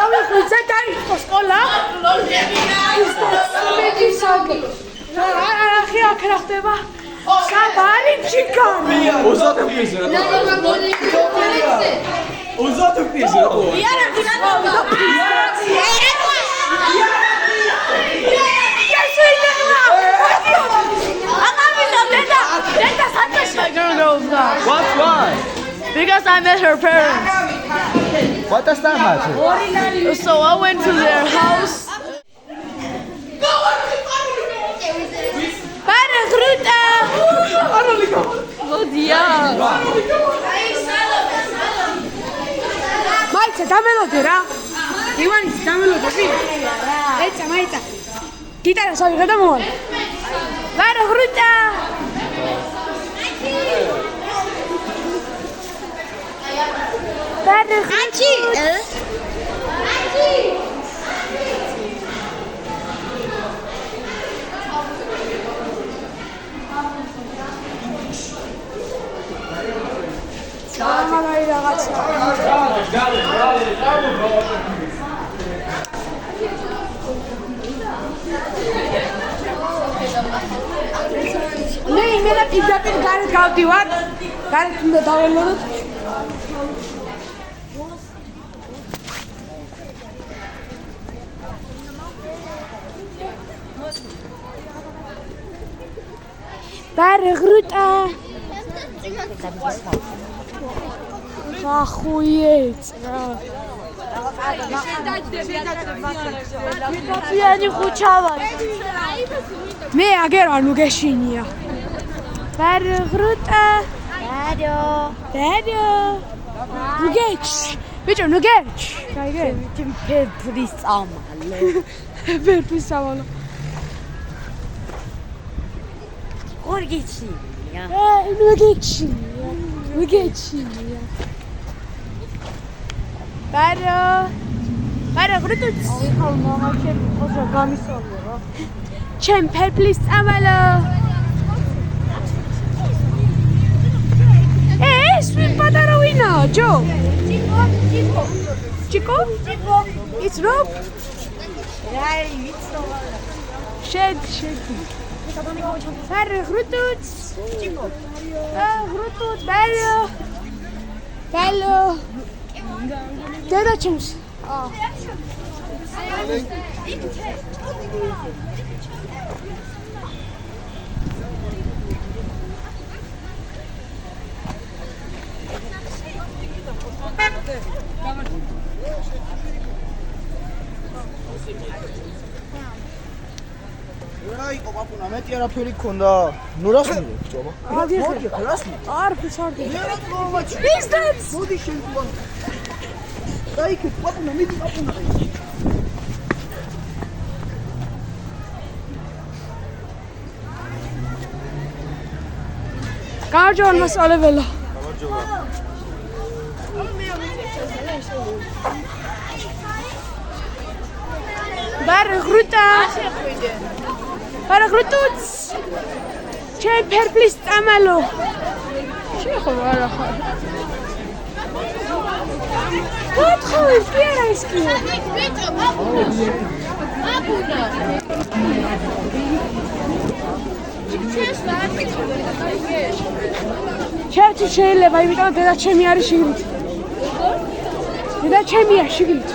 გავიღვიძე დაიწყო სკოლა. ახი აქ რა ხდება? საბარი ჩიკარი. What? Why? Because I met her parents. What does that matter? So I went to their house. Para gruta. Modia. Maitza, dámelo ra. Ivani, dámelo sí. Echa, Maitza. Quítala, soy gatamol. Para gruta. Anchi. Samalai ragazzi. მე იმენა პირდაპირ გარეთ გავდივარ. გარეთ უნდა დაველოდოთ. Баргрута. Ахуеть. Пьяни хучавай. მე აგერ არ მოგეშინია. Баргрута. დადო. ნუგეჩ. ბიჭო ნუგეჩ. გაიგე? ფერფლის წამალო. ფერფლის წამალო. ორგიჩია. ნუგეჩია. ნუგეჩია. დადო. баргрута. ხალ მამა ჩემი ხოჭა გამისვალო რა. ჩემ ფერფლის წამალო. ეს პატარა ვინაა, ჯო? Chico? It's Rob? Shed. Bargruta. Chico. Bargruta. Bello. Deda chums. რა იყო პაპუნა მეტი არაფერი გქონდა. ნუ რას მივიღე ბჭობა? მოდი რას მივიღე? არ ფიცარდი. Distance. მოდი შენ თუ ვარ. დაიქეთ პაპუნა მიდი პაპუნა. გამარჯობა მასწავლებელო. გამარჯობა. Bargruta. Bargruta. ჩემ ფერფლის წამალო. შეხო არა ხარ. ოთხი პიერა ის კი. აბუნა. ჩემი შეიძლება იმიტომ დედა ჩემი არის შიგნით. დედა ჩემია შიგნით.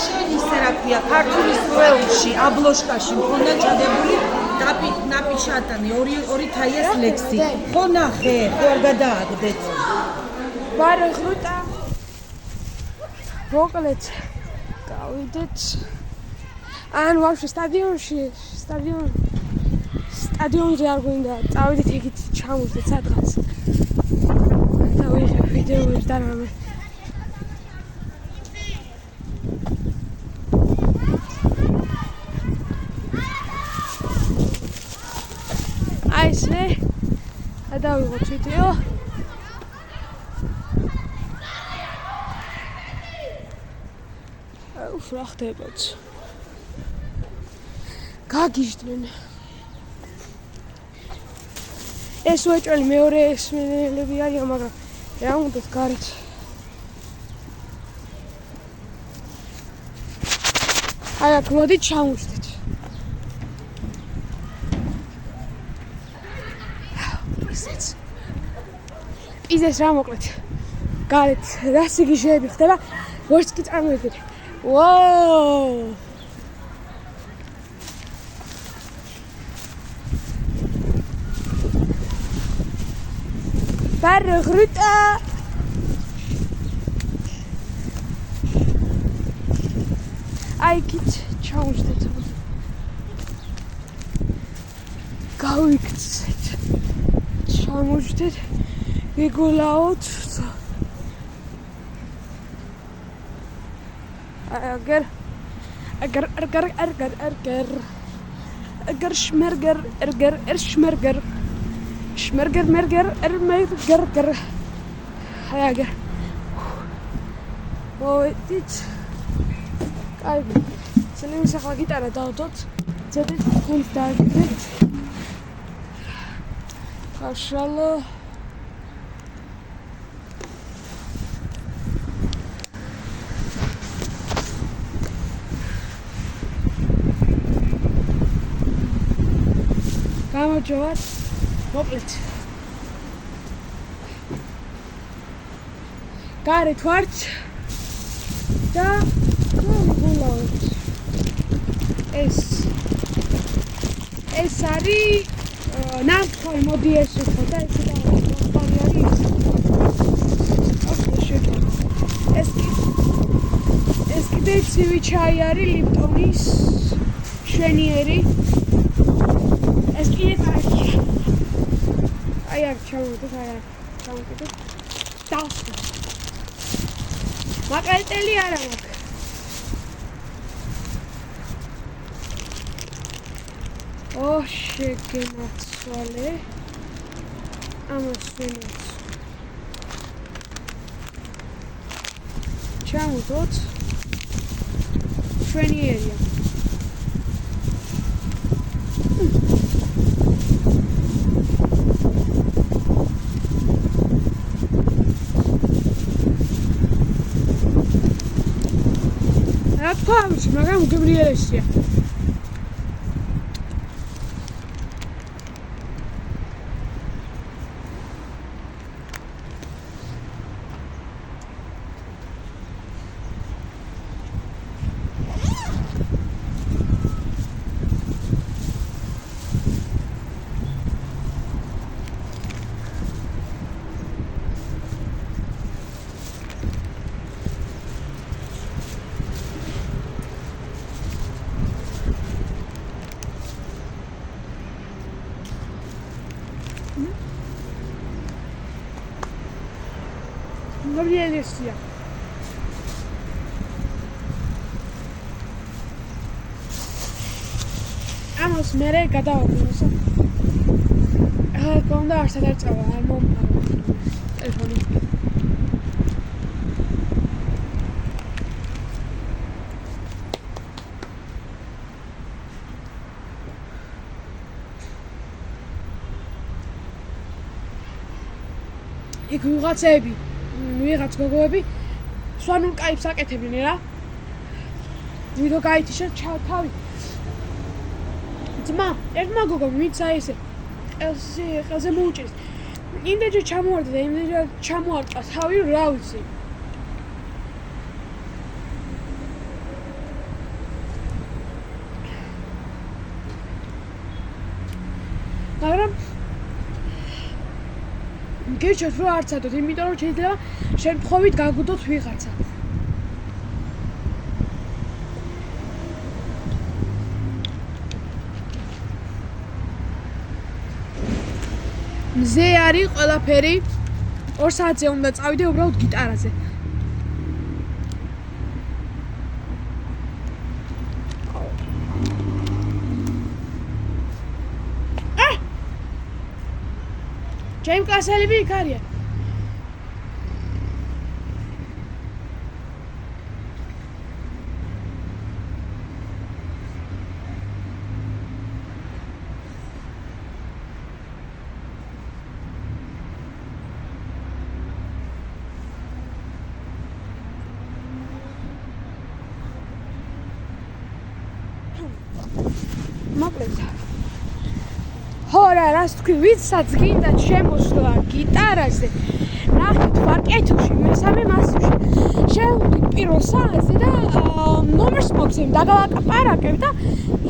შენი სერაფია ქართულის პროელში აბლოშკაში მქონდა ჩადებული ნაპი შატანი ორი თაიას ლექსი ხო ნახე ხო არ გადააგდეთ Bargruta. მოკლედ გავიდეთ ან ვაფშე სტადიონზე არ გვინდა წავიდეთ ეგით ჩამოვიდეთ სადღაც და ვიღებ ვიდეოებს და რამე აი ესე გადავიღოთ ვიდეო რა ხდებათ გაგიჟდნენ. ეს უეჭველი მეორე ესმენელები არიან, მაგრამ რა უნდათ გარეთ. აი აქ მოდით ჩამოვშდით. პიზეს რა მოკლედ. გარეთ რასიგი შეები ხდება, ვერც კი წარმოვიდგინე. ვოუ! Barruta! აი კიც ჩავშდეთ. გავიქცეთ. ჩამოვშდეთ. ვიგულაოთ. აგერ შმერგერ შმერგერ Schmerger, merger, merger. Hager. Oh, dit. Kijk. Zullen we zeggen gitaar dat tot? Zet dit komt daar dit. Mashallah. Gaan we Joat? მოკლედ. გარეთ ვართ და გულავთ. ეს არის ნამთვარი, მოდი ეს უფრო და ეს ნამთვარი არის. ეს კიდე ცივი ჩაი არის ლიპტონის შვენიერი. ეს კიდე კარგია. Ai ar ჩამოვიდეთ, აი ჩამოვიდეთ. დავსვით. მაკალტელი არა მაქვს. ო შეგენაცვალე. ამას ვინაც. ჩამოვიდოთ. შვენიერია. Pause, magari Gabrielessia. Gabrielessia. Amos mere გადავაგდო. კონდა არსად არ წავა, არ მომყარო. ტელეფონი. იქ ვიღაც გოგოები სვანულ კაიფს აკეთებდნენ რა. ვიდეო გაითიშა თავი. ძმა, ერთმა გოგომ მიცა ესე ყელზე მოუჭრის. იმდენჯერ ჩამოვარდა და იმდენჯერ ჩამოარტყა თავი, რა ვიცი. მაგრამ გეჩვენოთ რომ არ ცადოთ, იმიტომ რომ შეიძლება შემთხვევით გაგუდოთ ვიღაცა. მზე არის ყველაფერი. 2 საათზე უნდა წავიდე უბრალოდ გიტარაზე. ჩემ კლასელები იქ არიან. მოკლედ. ხო რა, რას თქვი, ვისაც გინდა შემოსვლა გიტარაზე. ნახეთ ვაკეთოში მესამე მასივში. შევხვდით პირველ საათზე და ნომერს მოგცემ დაგალაპარაკებ და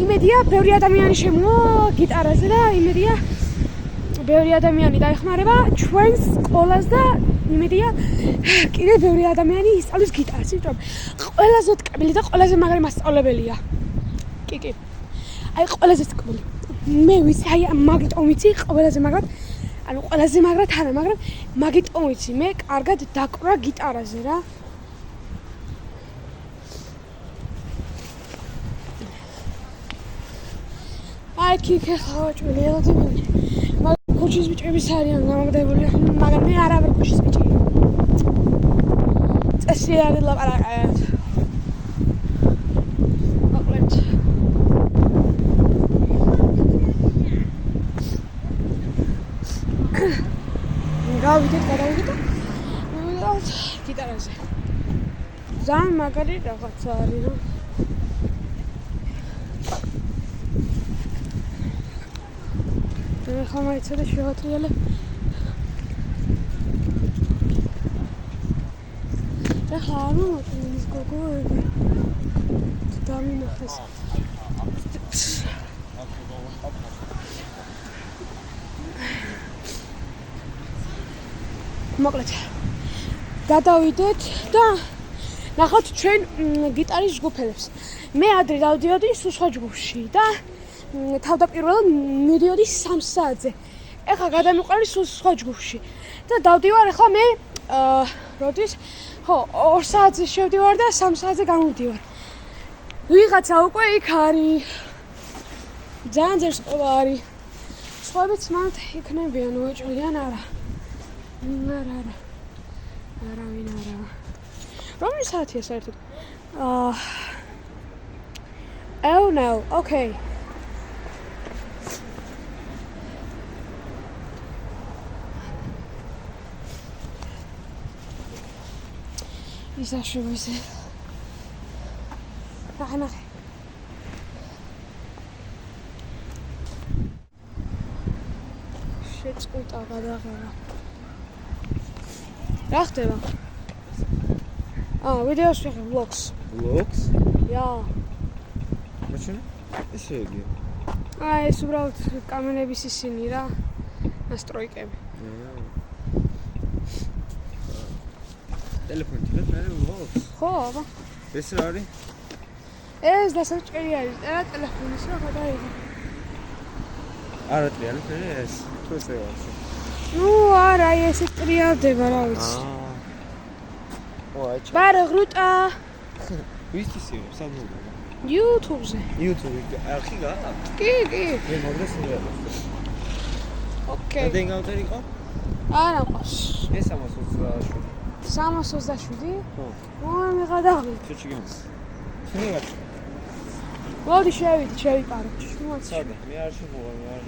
იმედია ბევრი ადამიანი შემოვა გიტარაზე და იმედია ბევრი ადამიანი დაეხმარება ჩვენს სკოლას და იმედია კიდე ბევრი ადამიანი ისწავლის გიტარას, იმიტომ ყველაზე ტკბილი და ყველაზე მაგარი მასწავლებელია. კი. აი ყველაზე ტკბილი. მე ვიცი, აი მაგიტომ ვიცი ყველაზე მაგრად, ანუ ყველაზე მაგრად არა, მაგრამ მაგიტომ ვიცი, მე კარგად დაკვრა გიტარაზე რა. აი კიკე ხავჭვილი ელოდები. მაგრამ ქუჩის ბიჭების არიან გამაგდებული, მაგრამ მე არა ვარ ქუჩის ბიჭი. წესი არ ლაპარაკობ. მოკლედ. გავიდეთ, გადავიდეთ. მოვიდეთ გიტარაზე. ძალიან მაგარი რაღაცა არის რა. ხომ აიცადე შევატრიალე. ახლა არ მომწონს გოგოები. დამინახეს. მოკლედ. გადავიდეთ და ნახოთ ჩვენ გიტარის ჯგუფელებს. მე ადრე დავდიოდი სხვა ჯგუფში და თავდაპირველად მიდიოდი 3 საათზე. ეხლა გადამიყვანე სხვა ჯგუფში და დავდივარ ახლა მე როდის 2 საათზე შევდივარ და 3 საათზე გამოვდივარ. ვიღაცა უკვე იქ არის. ძალიან ძერს ყოლა არის. სხვაებიც მანდ იქნებიან უეჭვლიან არა. არა. არავინ არა. რომელი საათია საერთოდ? Oh no. Okay. Isa შევეზე. ნახე. შეწყვიტა გადაღება. რა ხდება? ვიდეოს ვიღებ vlogs. Vlogs? Ja. მაშინ ესე იგი. ეს უბრალოდ კამერების ისინი რა. ნასტროიკები. ტელეფონით რა vlogs? ხო, აბა. ეს რა არის? ეს დასაჭერი არის, რა ტელეფონის რა გადაიღე. არა ტრიალები ეს თუ ესე ვარ. ნუ არა, ესე ტრიალდება რა ვიცი. აიჩა. ბარა ღრუტა. ვისთისი სადმოვა? YouTube-ზე. YouTube-ი არხი გაყა? კი. მე მოგდეს რეალურად. ოკეი. და ინგაუტერი ყო? არა ყავს. ეს 327. 327? ხო. მე გადავიდე. შეჭი გემს. შევიღაც. მოდი შევიპარო. შუაც. სადა, მე არ შემოვა, მე არ.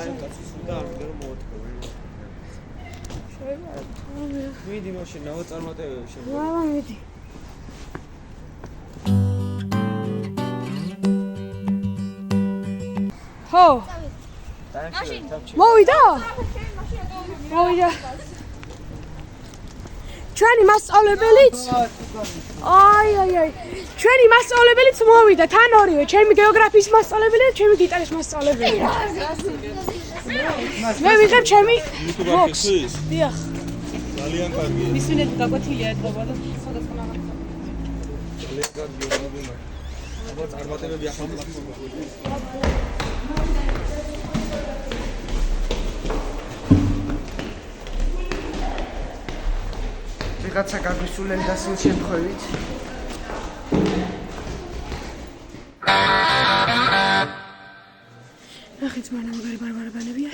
აი კაცი სულ არ მიდე რომ მოვეთქო. შევიპარო. მიდი მაშინ ნაო წარმატებები შემოვა. აბა მიდი. ხო. მოვიდა. ჩვენი მასწავლებელიც აი ჩვენი მასწავლებელიც მოვიდა თან ორივე ჩემი გეოგრაფიის მასწავლებელი და ჩემი გიტარის მასწავლებელი მე ვიღებ ჩემი ბოქს დიახ ძალიან კარგია მისვინეთ გაკვეთილია ეთქობა და სხვადასხვა რაღაცა ძალიან კარგია აბა წარმატებები ახალ ვიღაცა გაგვისულენ დასულ შემთხვევით ნახეთ მან მაგარი ბარბარებანებია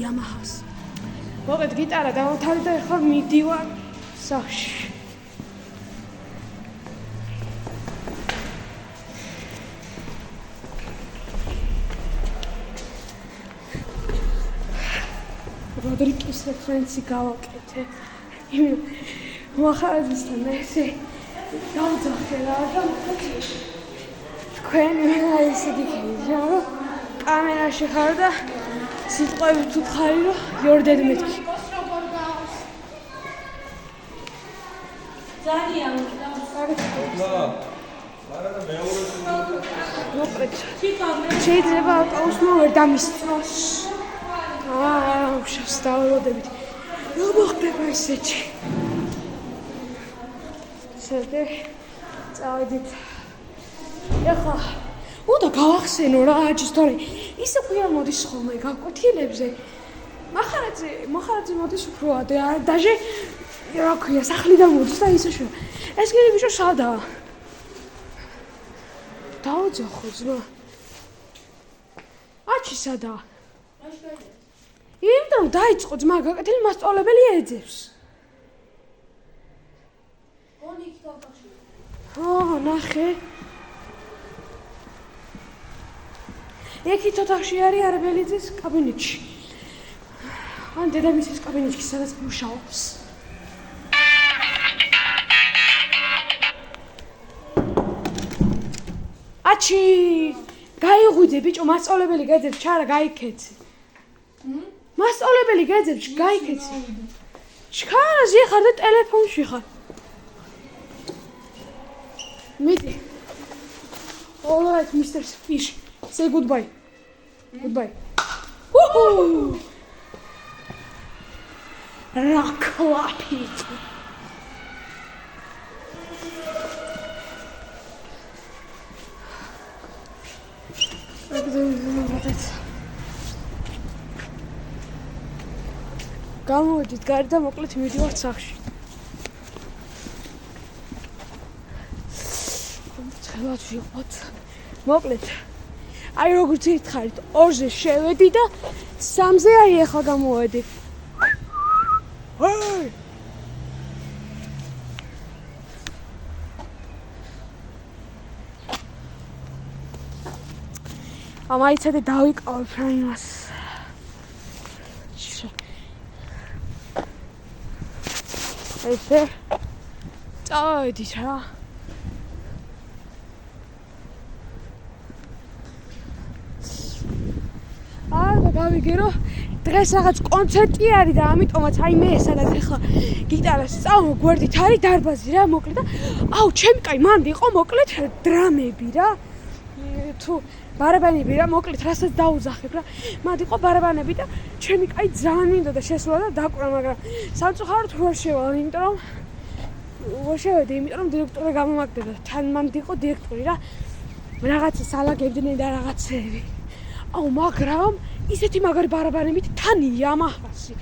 Yamahas მოგეთ გიტარა დავთავრე და ახლა მიდივარ სახლში როდრიკის რეფერენსი გავაკეთე მახარებისთან ესე დავძახე რა და თქვენ ისეთი გიჟა რომ კამერაში ხარ და სიტყვები თუ ხარი რომ იორდეთ მეთქი. ძალიან მოკლედ შეიძლება ავტოუსმა ვერ დამისწროს. უშავს დაველოდებით. რა მოხდება ისეთი? შედე წავედით. ეხლა უნდა გავახსენო რა აჯისტორი. ისე ქვია მოდის ხოლმე გაკვეთილებზე. მახარაძე მოდის უფრო დაჟე რა ქვია სახლიდან მოდის და ისე შე. ეს კიდე ბიჭო სადაა? დაოძახო ძმა. აჩი სადაა? იმიტომ დაიწყო ძმა გაკვეთილი მასწავლებელი ეძებს. ნახე. ეკით ოთახში არის არაბელიძის კაბინეტში. ან დედამისის კაბინეტში, სადაც მუშაობს. აჩი! გაიღვიძე ბიჭო, მასწავლებელი გაძებს, ჩარა გაიქეცი. მასწავლებელი გაძებს, გაიქეცი. ჩქარაზე ხარ და ტელეფონში ხარ. მიდი. All right, Mr. Fish. Say goodbye. Goodbye. Woohoo! Raklapit. გამოვიდით გარეთ და მოკლედ მივიდივართ სახლში. ხელად ვიყოთ. მოკლედ. აი როგორც ითხარით, 2-ზე შევედი და 3-ზე აი ახლა გამოვედი. ჰეი! ამაიცადე დავიკავებ რა იმას. ესე წავედით რა. გავიგერო დღეს რაღაც კონცერტი არის და ამიტომაც აი მე სადაც ახლა გიტარას წავ გვერდით არის დარბაზი რა მოკლედ და აუ ჩემი კაი მანდ იყო მოკლედ დრამები რა თუ ბარაბანები რა მოკლედ რასაც დაუძახებ რა მანდ იყო ბარაბანები და ჩემი კაი ძალიან მინდოდა შესვლა და დაკვრა მაგრამ სამწუხაროდ ვერ შევალ იმიტომ რომ ვერ შევედი იმიტომ რომ დირექტორი გამომაგდება თან მანდ იყო დირექტორი რა რაღაცას ალაგებდნენ და რაღაცები აუ მაგრამ ისეთი მაგარი ბარაბანებით თან იამაჰასი.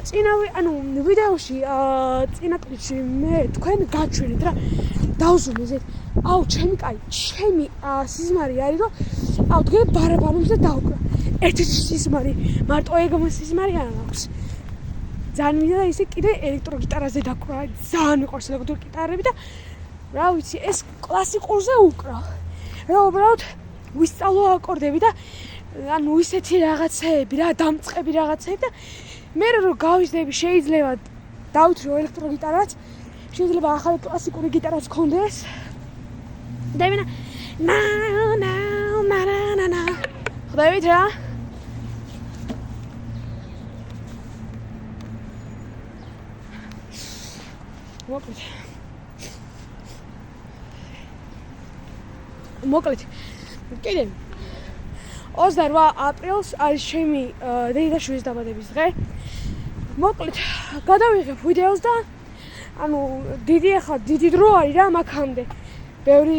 წინავე ანუ ვიდეოში წინა კლიპში მე თქვენ გაჩვენეთ რა დავზუმე. აუ ჩემი კაი, ჩემი სიზმარი არის რომ აუ თქვენ ბარაბანებს და დავკრა. ერთი სიზმარი, მარტო ეგ სიზმარი არ აქვს. ძალიან მინდა და ისე კიდე ელექტროგიტარაზე დაკვრა. ძალიან მიყვარს ელექტროგიტარები და რა ვიცი, ეს კლასიკურზე უკრა. რა უბრალოდ ვისწავლო აკორდები და ანუ ისეთი რაღაცეები რა დამწყები რაღაცეები და მე რო გავიზრდები შეიძლება დავთრო ელექტროგიტარაც შეიძლება ახალი კლასიკური გიტარაც გქონდეს და იმენა ნა ხვდებით რა მოკლედ კიდე 28 აპრილს არის ჩემი დედაშვილის დაბადების დღე. მოკლედ გადავიღებ ვიდეოს და ანუ დიდი დრო არის რა მაგამდე. ბევრი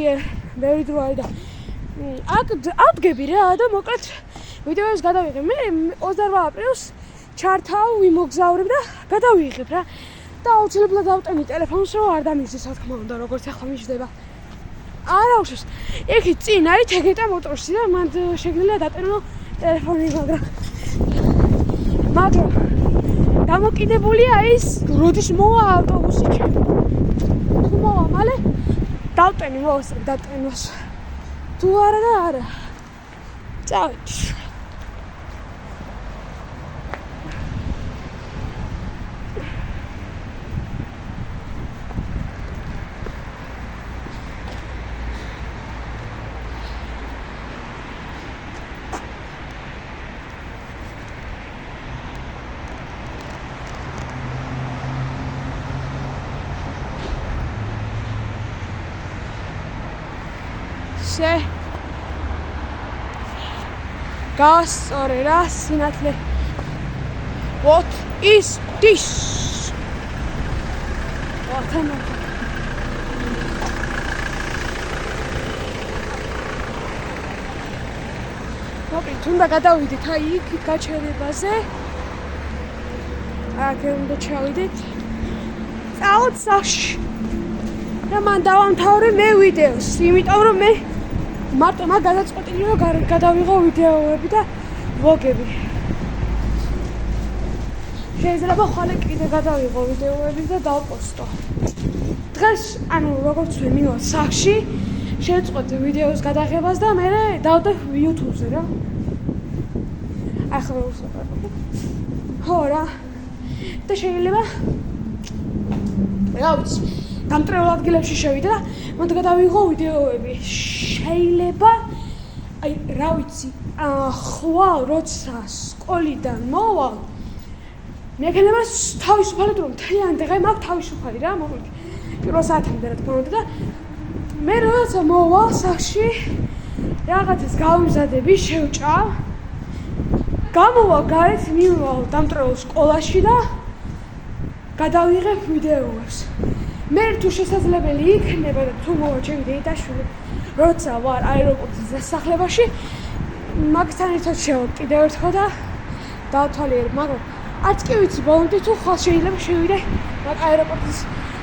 დრო არის და ავდგები რა და მოკლედ ვიდეოს გადავიღებ. მე 28 აპრილს ჩართავ ვიმოგზავრებ და გადავიღებ რა. და აუცილებლად დავტენი ტელეფონს რომ არ დამიგზეს რა თქმა უნდა როგორც ახლა მიჯდება. არა უშავს. ეხი წინ არის თეგეტა მოტორსი და მანდ შეგიძლია დატენო ტელეფონი მაგრამ დამოკიდებულია ის როდის მოვა ავტობუსი ჩემი. თუ მოვა მალე დავტენი მოვასწრებ დატენოს. თუ არა და არა. წავედი. ისე გასწორე რა სინათლე. What is this? ვათანა მოკლედ უნდა გადავიდეთ აი იქით გაჩერებაზე. აქ უნდა ჩავიდეთ. წავით სახში. და მან დავამთავრე მე ვიდეოს, იმიტომ რომ მე მარტო მაგ გადაწყვეტილი რომ გადავიღო ვიდეოები და ვლოგები. შეიძლება ხვალე კიდე გადავიღო ვიდეოები და დავპოსტო. დღეს, ანუ როგორც ვიმივარ სახში, შევწყვეტ ვიდეოს გადაღებას და მე დავდებ YouTube-ზე რა. ახლა ვუსაუბრებ. ხო რა. და შეიძლება რა ვიცი, გამტრეულ ადგილებში შევიდე და მანდ გადავიღო ვიდეოები. შეიძლება აი რა ვიცი, ხვალ როცა სკოლიდან მოვალ მექნება თავისუფალად რომ მთლიანი დღე მაქვს თავისუფალი რა, მოკლედ პირველ საათამდე რა თქმა უნდა და მე როცა მოვალ სახში რაღაცას გავიმზადები, შევჭამ, გამოვალ გარეთ, მივალ დამტრეულ სკოლაში და გადავიღებ ვიდეოებს. მე თუ შესაძლებელი იქნება და თუ მოვა ჩემი დეიდაშვილი, როცა ვარ აეროპორტის დასახლებაში, მაგთან ერთად შევარ კიდევ ერთხელ და დავთვალიერებ, მაგრამ არც კი ვიცი ბოლომდე თუ ხვალ შეიძლება შევიდე მაგ აეროპორტის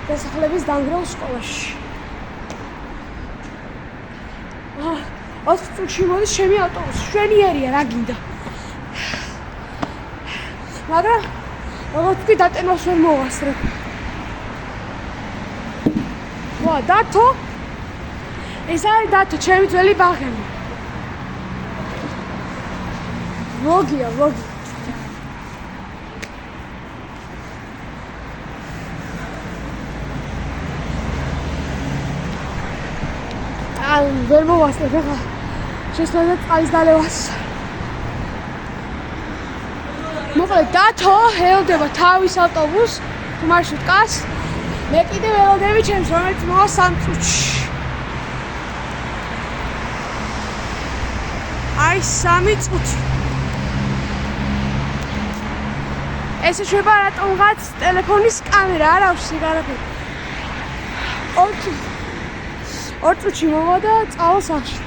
დასახლების დანგრეულ სკოლაში. 4 წუთში მოდის ჩემი ავტობუსი, შვენიერია რა გინდა. მაგრამ როგორც კი დატენას ვერ მოვასწრებ. ვა, დათო? ეს არის დათო, ჩემი ძველი ბაღემი. ვლოგია, ვლოგი. ვერ მოვასწრებ ახლა. შესაძლოა წყალის დალევას. მოკლედ დათო ელოდება თავის ავტობუსს თუ მარშრუტკას. მე კიდევ ელოდები ჩემს, რომელიც მოვა 3 წუთში. აი 3 წუთი. ეს შეიძლება რატომღაც ტელეფონის კამერა, არა ვსი არაფერი. 2 წუთში მოვა და წავალ სახში.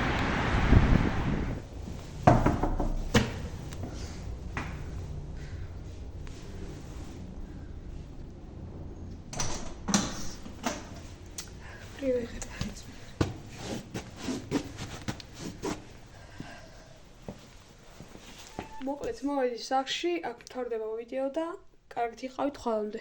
მოკლედ მოვედი სახში, აქ თორდება ვიდეო და კარგით იყავით ხვალამდე.